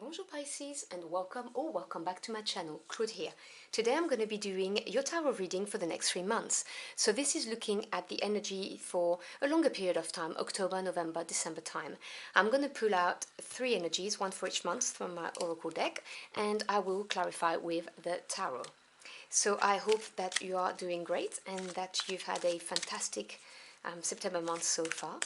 Bonjour Pisces and welcome or welcome back to my channel, Claude here. Today I'm going to be doing your tarot reading for the next 3 months. So this is looking at the energy for a longer period of time, October, November, December time. I'm going to pull out 3 energies, one for each month from my oracle deck, and I will clarify with the tarot. So I hope that you are doing great and that you've had a fantastic September month so far.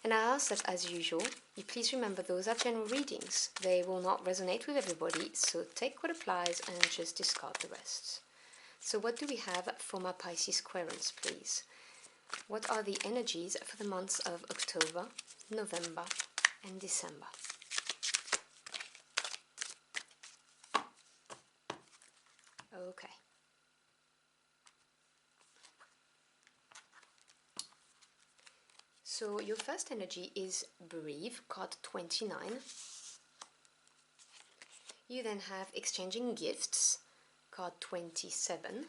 And I ask that, as usual, you please remember those are general readings. They will not resonate with everybody, so take what applies and just discard the rest. So what do we have for my Pisces querents, please? What are the energies for the months of October, November and December? Okay. So your first energy is Breathe, card 29. You then have Exchanging Gifts, card 27.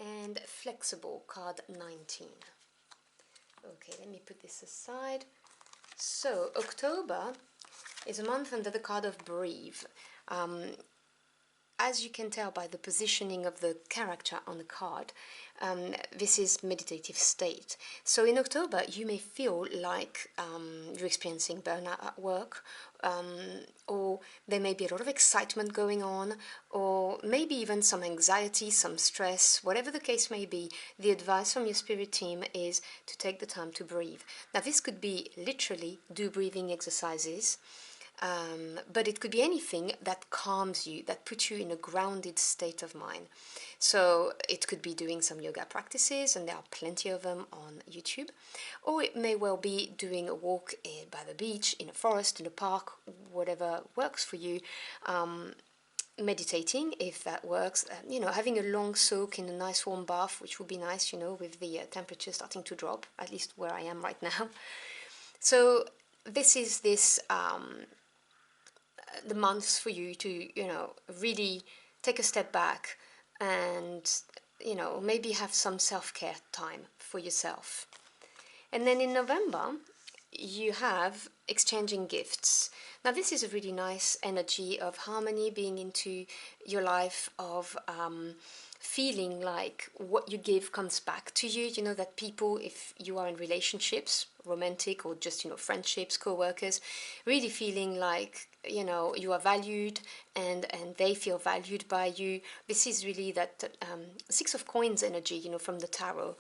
And Flexible, card 19. Okay, let me put this aside. So October is a month under the card of Breathe. As you can tell by the positioning of the character on the card, this is meditative state. So in October, you may feel like you're experiencing burnout at work, or there may be a lot of excitement going on, or maybe even some anxiety, some stress, whatever the case may be. The advice from your spirit team is to take the time to breathe. Now, this could be literally do breathing exercises. But it could be anything that calms you, that puts you in a grounded state of mind. So it could be doing some yoga practices, and there are plenty of them on YouTube. Or it may well be doing a walk by the beach, in a forest, in a park, whatever works for you. Meditating, if that works, having a long soak in a nice warm bath, which would be nice, with the temperature starting to drop, at least where I am right now. So this is the months for you to, really take a step back and, maybe have some self-care time for yourself. And then in November, you have Exchanging Gifts. Now this is a really nice energy of harmony, being into your life, of feeling like what you give comes back to you. You know that people, if you are in relationships, romantic or just, friendships, co-workers, really feeling like, you are valued and they feel valued by you. This is really that Six of Coins energy, from the tarot,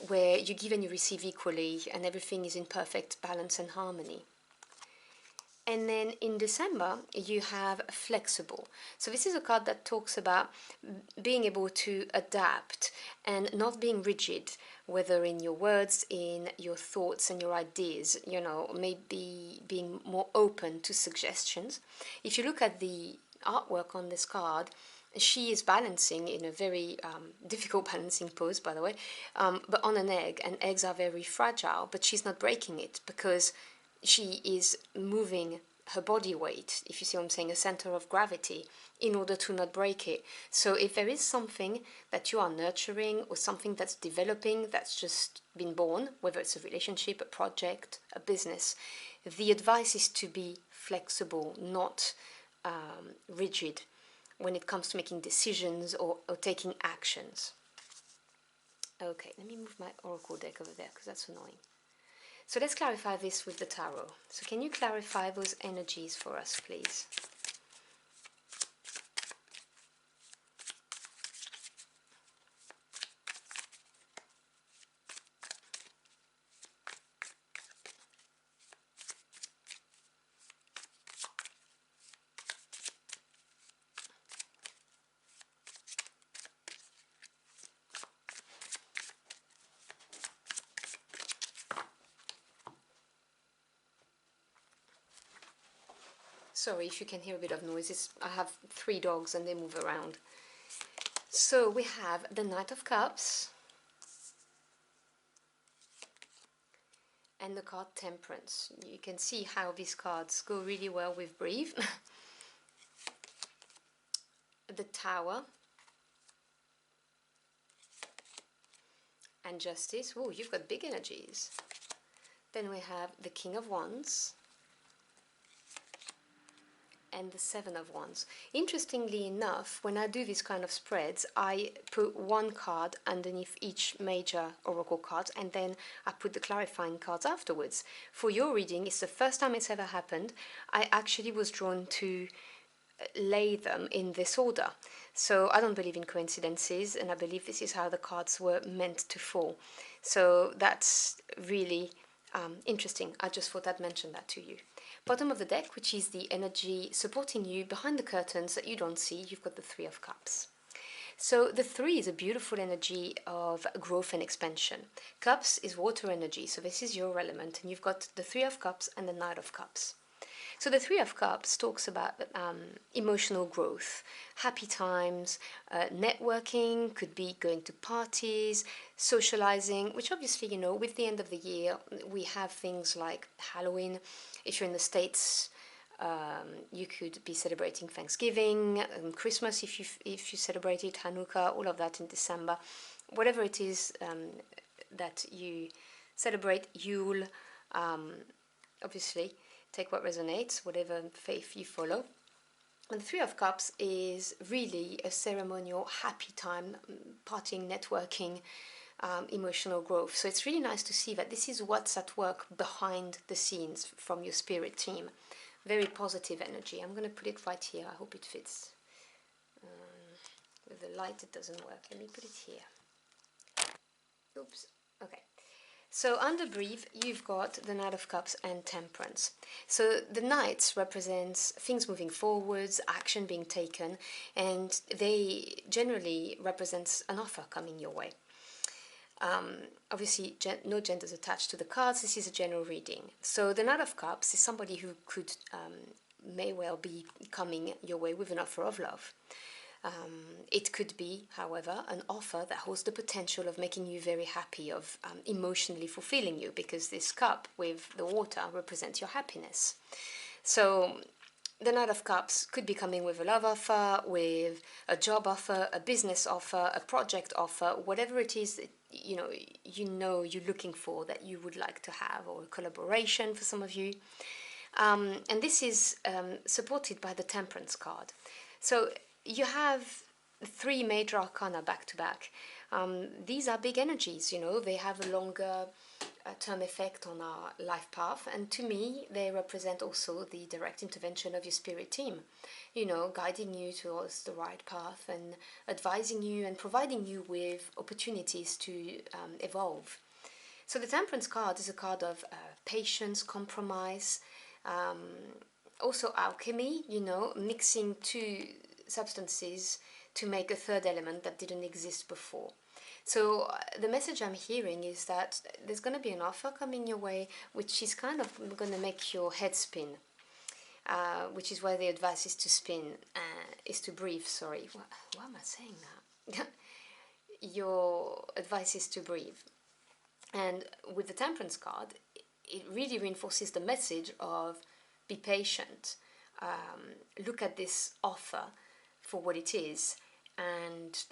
where you give and you receive equally and everything is in perfect balance and harmony. And then in December, you have Flexible. So this is a card that talks about being able to adapt and not being rigid, whether in your words, in your thoughts and your ideas, maybe being more open to suggestions. If you look at the artwork on this card, she is balancing in a very difficult balancing pose, by the way, but on an egg, and eggs are very fragile, but she's not breaking it because she is moving her body weight, if you see what I'm saying, a center of gravity, in order to not break it. So if there is something that you are nurturing or something that's developing, that's just been born, whether it's a relationship, a project, a business, the advice is to be flexible, not rigid when it comes to making decisions or taking actions. Okay, let me move my oracle deck over there because that's annoying. So let's clarify this with the tarot. So can you clarify those energies for us, please? Sorry if you can hear a bit of noises. I have 3 dogs and they move around. So we have the Knight of Cups and the card Temperance. You can see how these cards go really well with Breathe. The Tower and Justice. Oh, you've got big energies. Then we have the King of Wands and the Seven of Wands. Interestingly enough, when I do these kind of spreads, I put one card underneath each major oracle card, and then I put the clarifying cards afterwards. For your reading, it's the first time it's ever happened. I actually was drawn to lay them in this order. So I don't believe in coincidences, and I believe this is how the cards were meant to fall. So that's really interesting. I just thought I'd mention that to you. Bottom of the deck, which is the energy supporting you behind the curtains that you don't see, you've got the Three of Cups. So the three is a beautiful energy of growth and expansion. Cups is water energy, so this is your element, and you've got the Three of Cups and the Knight of Cups. So the Three of Cups talks about emotional growth, happy times, networking, could be going to parties, socializing, which obviously, you know, with the end of the year, we have things like Halloween. If you're in the States, you could be celebrating Thanksgiving, Christmas if you celebrate it, Hanukkah, all of that in December. Whatever it is that you celebrate, Yule, obviously, take what resonates, whatever faith you follow. And the Three of Cups is really a ceremonial, happy time, partying, networking, emotional growth. So it's really nice to see that this is what's at work behind the scenes from your spirit team. Very positive energy. I'm going to put it right here. I hope it fits. With the light it doesn't work. Let me put it here. Oops. Okay. So under Breathe, you've got the Knight of Cups and Temperance. So the Knights represents things moving forwards, action being taken, and they generally represents an offer coming your way. Obviously, no genders attached to the cards. This is a general reading. So the Knight of Cups is somebody who could, may well be coming your way with an offer of love. It could be, however, an offer that holds the potential of making you very happy, of emotionally fulfilling you, because this cup with the water represents your happiness. So the Knight of Cups could be coming with a love offer, with a job offer, a business offer, a project offer, whatever it is that you're looking for, that you would like to have, or a collaboration for some of you. And this is supported by the Temperance card. So you have three major arcana back to back. These are big energies, they have a longer term effect on our life path, and to me they represent also the direct intervention of your spirit team, guiding you towards the right path and advising you and providing you with opportunities to evolve. So the Temperance card is a card of patience, compromise, also alchemy, mixing two substances to make a third element that didn't exist before. So the message I'm hearing is that there's going to be an offer coming your way, which is kind of going to make your head spin, which is why the advice is to spin, is to breathe, sorry. Why am I saying that? Your advice is to breathe. And with the Temperance card, it really reinforces the message of be patient, look at this offer for what it is, and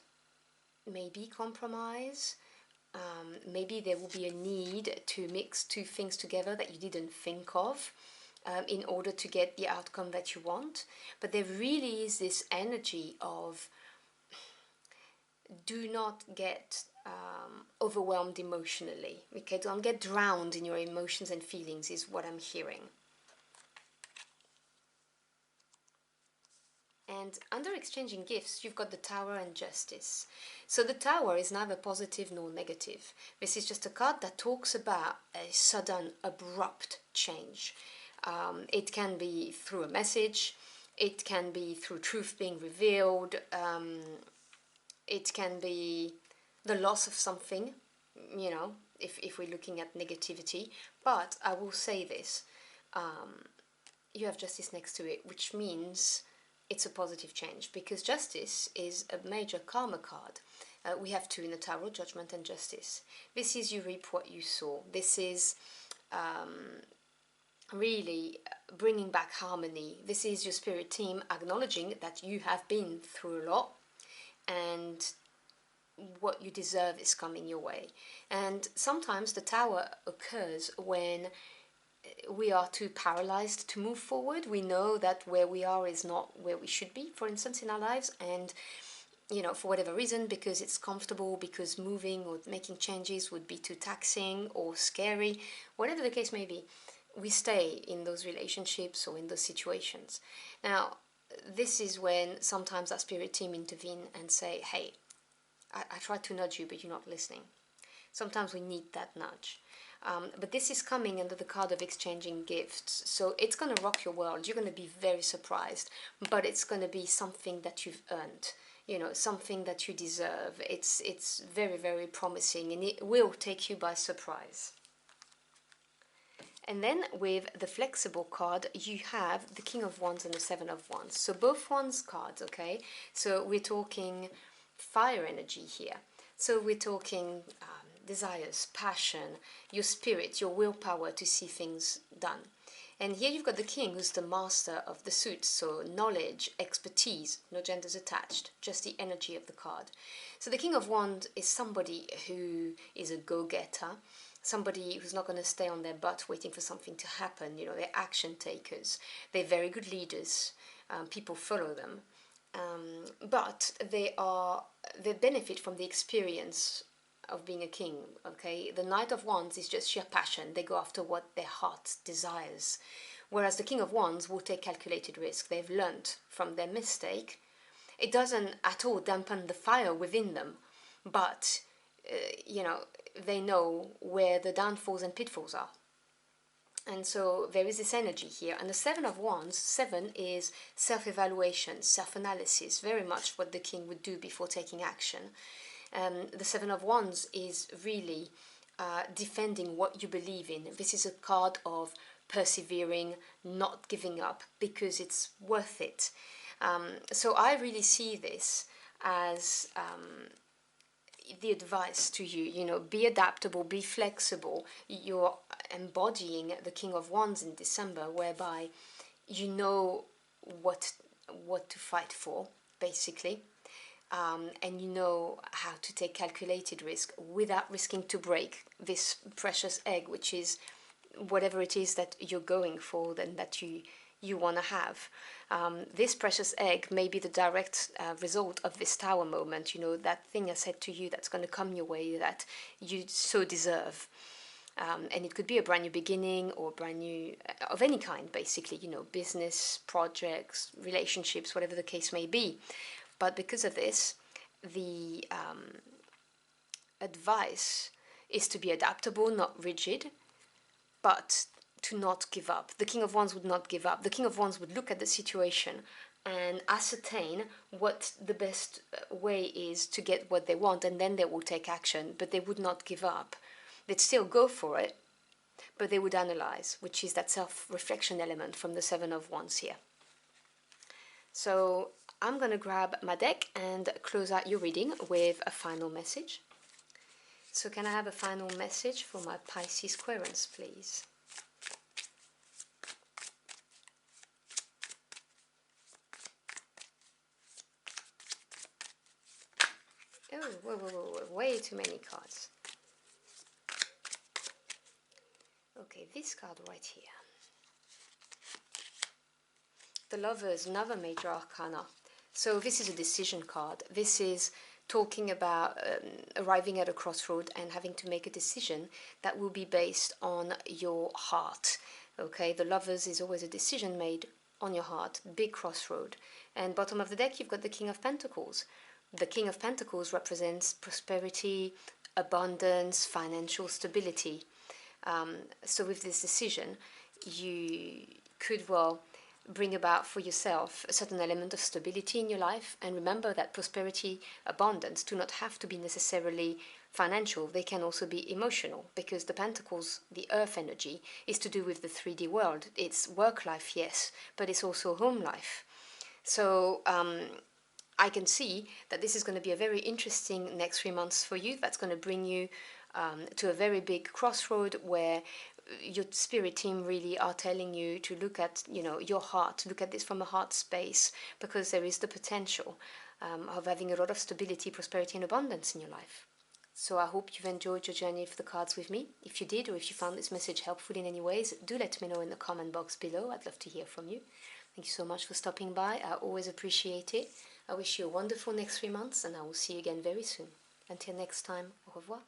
maybe compromise. Maybe there will be a need to mix two things together that you didn't think of in order to get the outcome that you want. But there really is this energy of do not get overwhelmed emotionally. Okay, don't get drowned in your emotions and feelings is what I'm hearing. And under exchanging gifts, you've got the Tower and Justice. So the Tower is neither positive nor negative. This is just a card that talks about a sudden, abrupt change. It can be through a message. It can be through truth being revealed. It can be the loss of something, if we're looking at negativity. But I will say this. You have Justice next to it, which means it's a positive change, because Justice is a major karma card. We have two in the Tower, Judgment and Justice. This is you reap what you sow. This is really bringing back harmony. This is your spirit team acknowledging that you have been through a lot and what you deserve is coming your way. And sometimes the Tower occurs when we are too paralyzed to move forward. We know that where we are is not where we should be, for instance, in our lives, and for whatever reason, because it's comfortable, because moving or making changes would be too taxing or scary, whatever the case may be, we stay in those relationships or in those situations. Now, this is when sometimes our spirit team intervene and say, hey, I tried to nudge you, but you're not listening. Sometimes we need that nudge. But this is coming under the card of exchanging gifts. So it's going to rock your world. You're going to be very surprised, but it's going to be something that you've earned. Something that you deserve. It's very, very promising, and it will take you by surprise. And then with the flexible card, you have the King of Wands and the Seven of Wands. So both Wands cards, okay? So we're talking fire energy here. So we're talking desires, passion, your spirit, your willpower to see things done. And here you've got the King, who's the master of the suit, so knowledge, expertise, no genders attached, just the energy of the card. So the King of Wands is somebody who is a go-getter, somebody who's not going to stay on their butt waiting for something to happen. They're action takers. They're very good leaders. People follow them. But they benefit from the experience of being a king, okay? The Knight of Wands is just sheer passion. They go after what their heart desires. Whereas the King of Wands will take calculated risk. They've learned from their mistake. It doesn't at all dampen the fire within them, but, they know where the downfalls and pitfalls are. And so there is this energy here. And the Seven of Wands, 7 is self-evaluation, self-analysis, very much what the king would do before taking action. The Seven of Wands is really defending what you believe in. This is a card of persevering, not giving up, because it's worth it. So I really see this as the advice to you, be adaptable, be flexible. You're embodying the King of Wands in December, whereby you know what to fight for, basically. And you know how to take calculated risk without risking to break this precious egg, which is whatever it is that you're going for and that you want to have. This precious egg may be the direct result of this tower moment, that thing I said to you that's going to come your way that you so deserve. And it could be a brand new beginning or brand new, of any kind, basically, business, projects, relationships, whatever the case may be. But because of this, the advice is to be adaptable, not rigid, but to not give up. The King of Wands would not give up. The King of Wands would look at the situation and ascertain what the best way is to get what they want, and then they will take action, but they would not give up. They'd still go for it, but they would analyze, which is that self-reflection element from the Seven of Wands here. So I'm going to grab my deck and close out your reading with a final message. So can I have a final message for my Pisces Querents, please? Oh, whoa, way too many cards. Okay, this card right here. The Lovers, another major arcana. So this is a decision card. This is talking about arriving at a crossroad and having to make a decision that will be based on your heart. Okay, the Lovers is always a decision made on your heart, big crossroad. And bottom of the deck, you've got the King of Pentacles. The King of Pentacles represents prosperity, abundance, financial stability. So with this decision, you could, bring about for yourself a certain element of stability in your life. And remember that prosperity, abundance do not have to be necessarily financial. They can also be emotional, because the Pentacles, the earth energy, is to do with the 3D world. It's work life, yes, but it's also home life. So I can see that this is going to be a very interesting next 3 months for you. That's going to bring you to a very big crossroad where your spirit team really are telling you to look at, your heart, look at this from a heart space, because there is the potential of having a lot of stability, prosperity, and abundance in your life. So I hope you've enjoyed your journey of the cards with me. If you did, or if you found this message helpful in any ways, do let me know in the comment box below. I'd love to hear from you. Thank you so much for stopping by. I always appreciate it. I wish you a wonderful next 3 months, and I will see you again very soon. Until next time, au revoir.